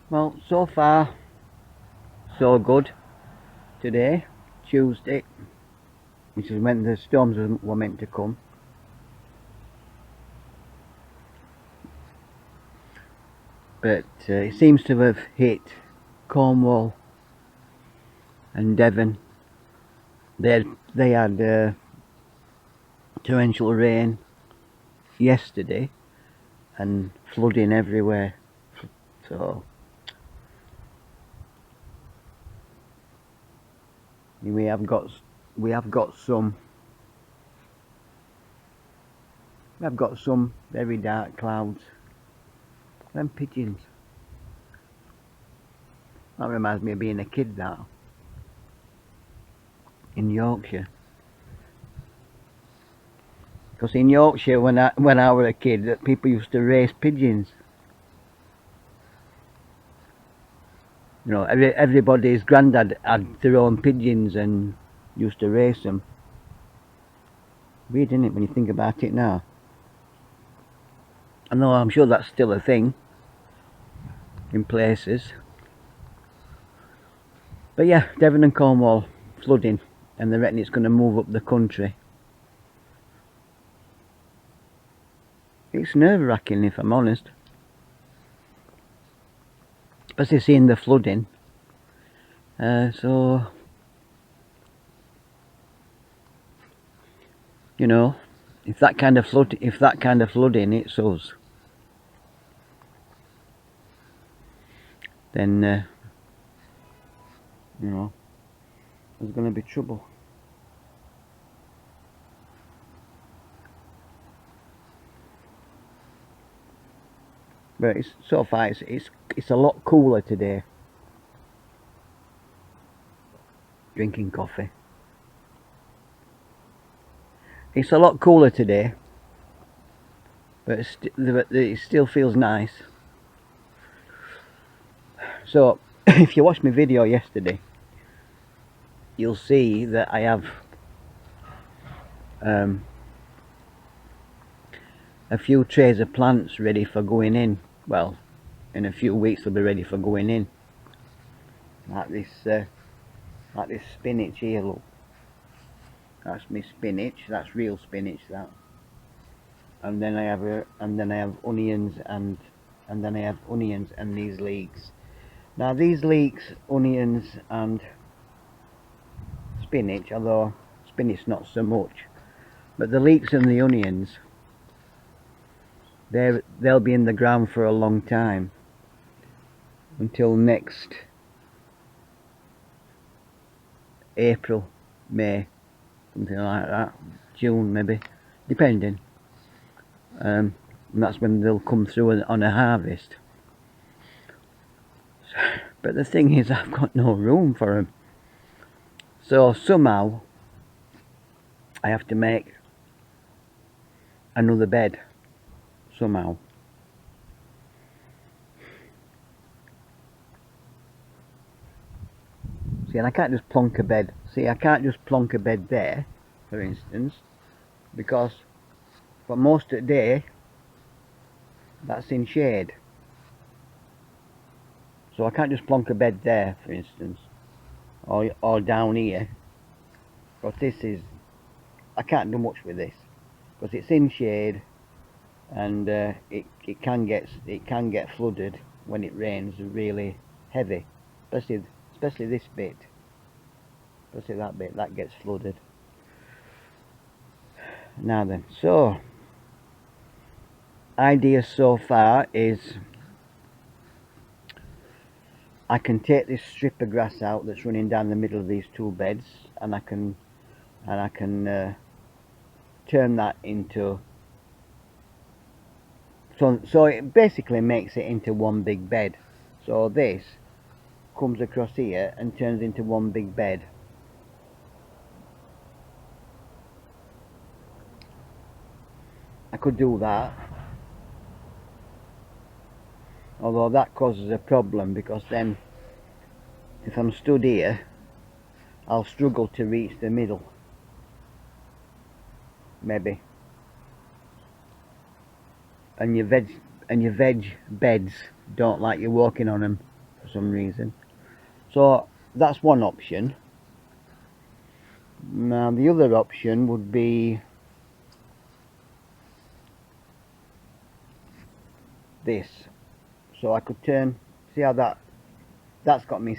Well, so far, so good today, Tuesday, which is when the storms were meant to come. But it seems to have hit Cornwall and Devon. They had torrential rain yesterday and flooding everywhere. So we have got some very dark clouds. Them pigeons. That reminds me of being a kid now in Yorkshire. Because in Yorkshire, when I was a kid, people used to race pigeons. You know, everybody's granddad had their own pigeons and used to race them. Weird, isn't it, when you think about it now? I know, I'm sure that's still a thing in places. But yeah, Devon and Cornwall flooding, and they reckon it's going to move up the country. It's nerve-wracking, if I'm honest. Especially seeing the flooding. So, you know, if that kind of flooding hits us, then you know, there's going to be trouble. But so far it's a lot cooler today. Drinking coffee. It's a lot cooler today, but it still feels nice. So, if you watched my video yesterday, you'll see that I have a few trays of plants ready for going in. Well, in a few weeks they'll be ready for going in. Like this spinach here, look. That's my spinach. That's real spinach, that. And then I have onions and these leeks. Now these leeks, onions and spinach, although spinach not so much, but the leeks and the onions, they'll be in the ground for a long time, until next April, May, something like that, June maybe, depending. And that's when they'll come through on a harvest. But the thing is, I've got no room for them, so somehow I have to make another bed somehow. See, and I can't just plonk a bed. See, I can't just plonk a bed there, for instance, because for most of the day that's in shade. So I can't just plonk a bed there, for instance, or down here. But this is, I can't do much with this because it's in shade, and it can get flooded when it rains really heavy, especially this bit, especially that bit that gets flooded. Now then, so idea so far is I can take this strip of grass out that's running down the middle of these two beds, and I can turn that into, so it basically makes it into one big bed. So this comes across here and turns into one big bed. I could do that, although that causes a problem, because then if I'm stood here I'll struggle to reach the middle, maybe. And your veg beds don't like you walking on them. some reason. So that's one option. Now the other option would be this. So I could turn, see how that's got me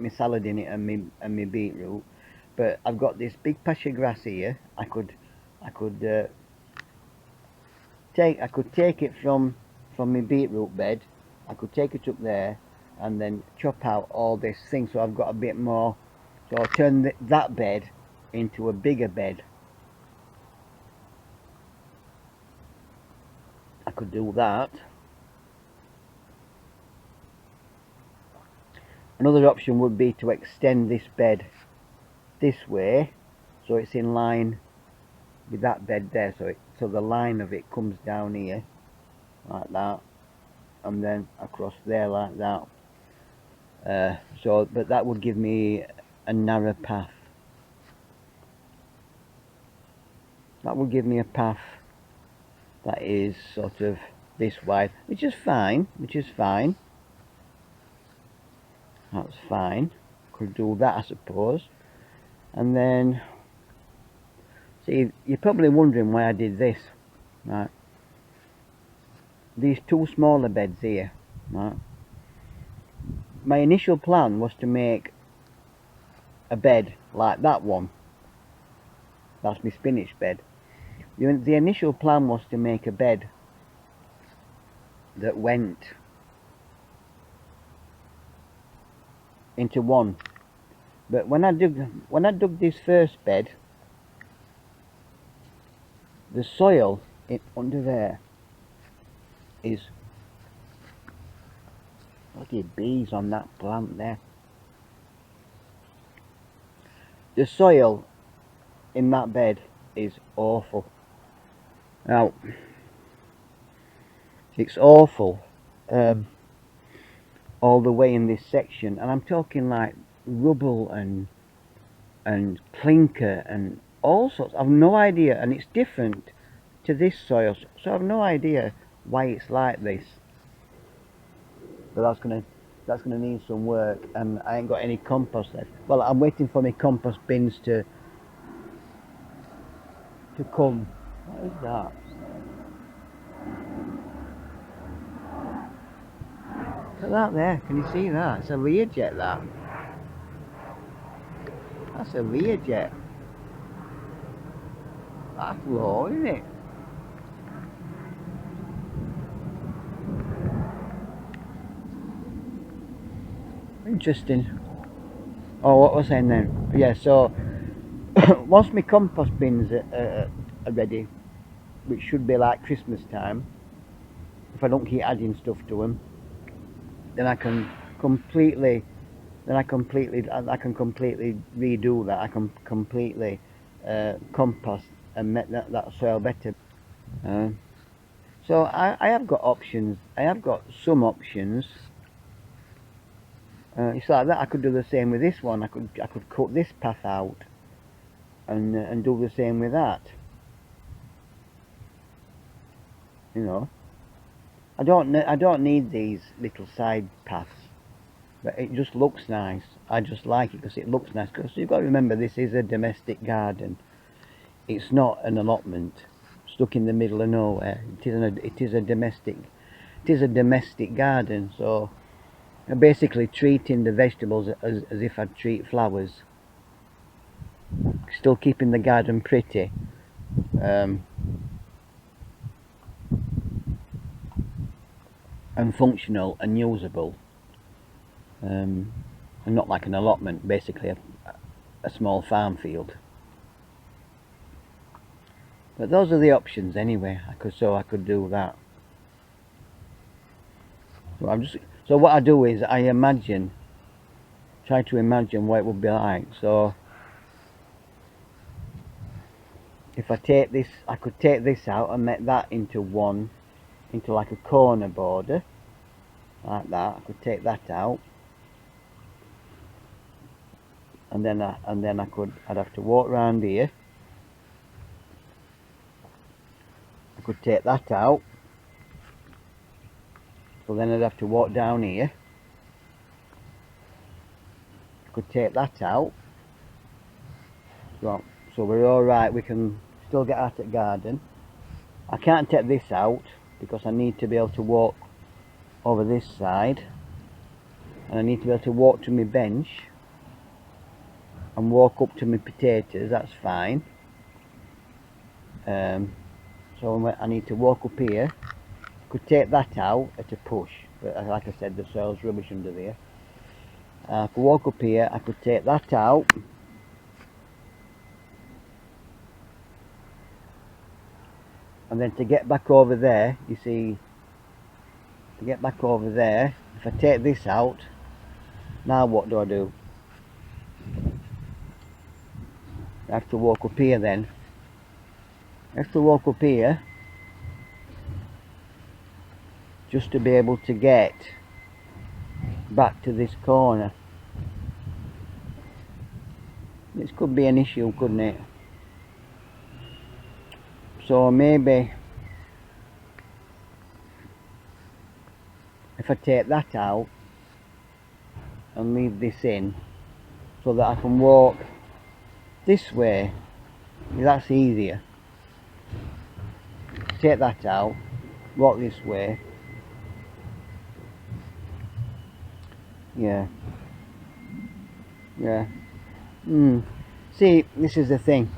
salad in it and me beetroot, but I've got this big patch of grass here. I could take it from my beetroot bed. I could take it up there and then chop out all this thing, so I've got a bit more. So I'll turn that bed into a bigger bed. I could do that. Another option would be to extend this bed this way, so it's in line with that bed there, so the line of it comes down here like that, and then across there like that. But that would give me a narrow path. That would give me a path that is sort of this wide, which is fine. That's fine. Could do that, I suppose. And then, see, you're probably wondering why I did this, right? These two smaller beds here, right? My initial plan was to make a bed like that one. That's my spinach bed. The initial plan was to make a bed that went into one. But when I dug this first bed, the soil under there is, look at bees on that plant there. The soil in that bed is awful. Now, it's awful all the way in this section, and I'm talking like rubble and clinker and all sorts. I've no idea, and it's different to this soil, so I've no idea why it's like this. But that's gonna need some work, and I ain't got any compost left. Well, I'm waiting for my compost bins to come. What is that? Look at that there. Can you see that? It's a Learjet, that. That's a Learjet. That's low, isn't it? Interesting. Oh, what was I saying then? Yeah, so once my compost bins are ready, which should be like Christmas time, if I don't keep adding stuff to them, then I can completely redo that. I can completely compost and make that soil better. So I have got options. I have got some options. It's like that. I could do the same with this one. I could cut this path out and do the same with that. You know, I don't need these little side paths, but it just looks nice. I just like it because it looks nice. Because you've got to remember, this is a domestic garden. It's not an allotment stuck in the middle of nowhere. It is a domestic garden. So I'm basically treating the vegetables as if I'd treat flowers. Still keeping the garden pretty. And functional and usable, and not like an allotment, basically a small farm field. But those are the options anyway. I could do that. So what I do is I try to imagine what it would be like. So if I take this, I could take this out and make that into like a corner border, like that. I could take that out, and then I'd have to walk around here. I could take that out, so then I'd have to walk down here, could take that out. So we're alright, we can still get at the garden. I can't take this out because I need to be able to walk over this side, and I need to be able to walk to my bench and walk up to my potatoes. That's fine. So I need to walk up here. Could take that out at a push, but like I said, the soil's rubbish under there. I could walk up here, I could take that out, and then to get back over there, you see, to get back over there, if I take this out, now what do? I have to walk up here then. I have to walk up here just to be able to get back to this corner. This could be an issue, couldn't it? So maybe if I take that out and leave this in, so that I can walk this way, that's easier. Take that out, walk this way. Yeah. See, this is the thing.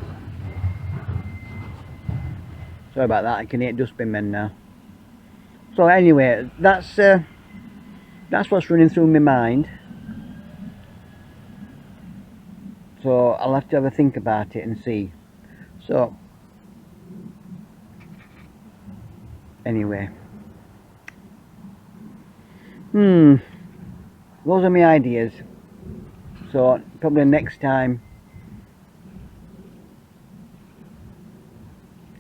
Sorry about that, I can hear dustbin men now. So anyway, that's what's running through my mind. So I'll have to have a think about it and see. So anyway, those are my ideas. So probably next time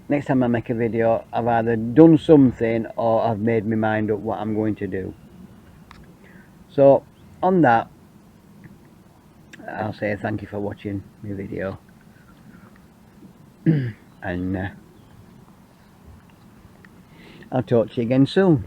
I make a video, I've either done something or I've made my mind up what I'm going to do. So on that, I'll say thank you for watching my video, and I'll talk to you again soon.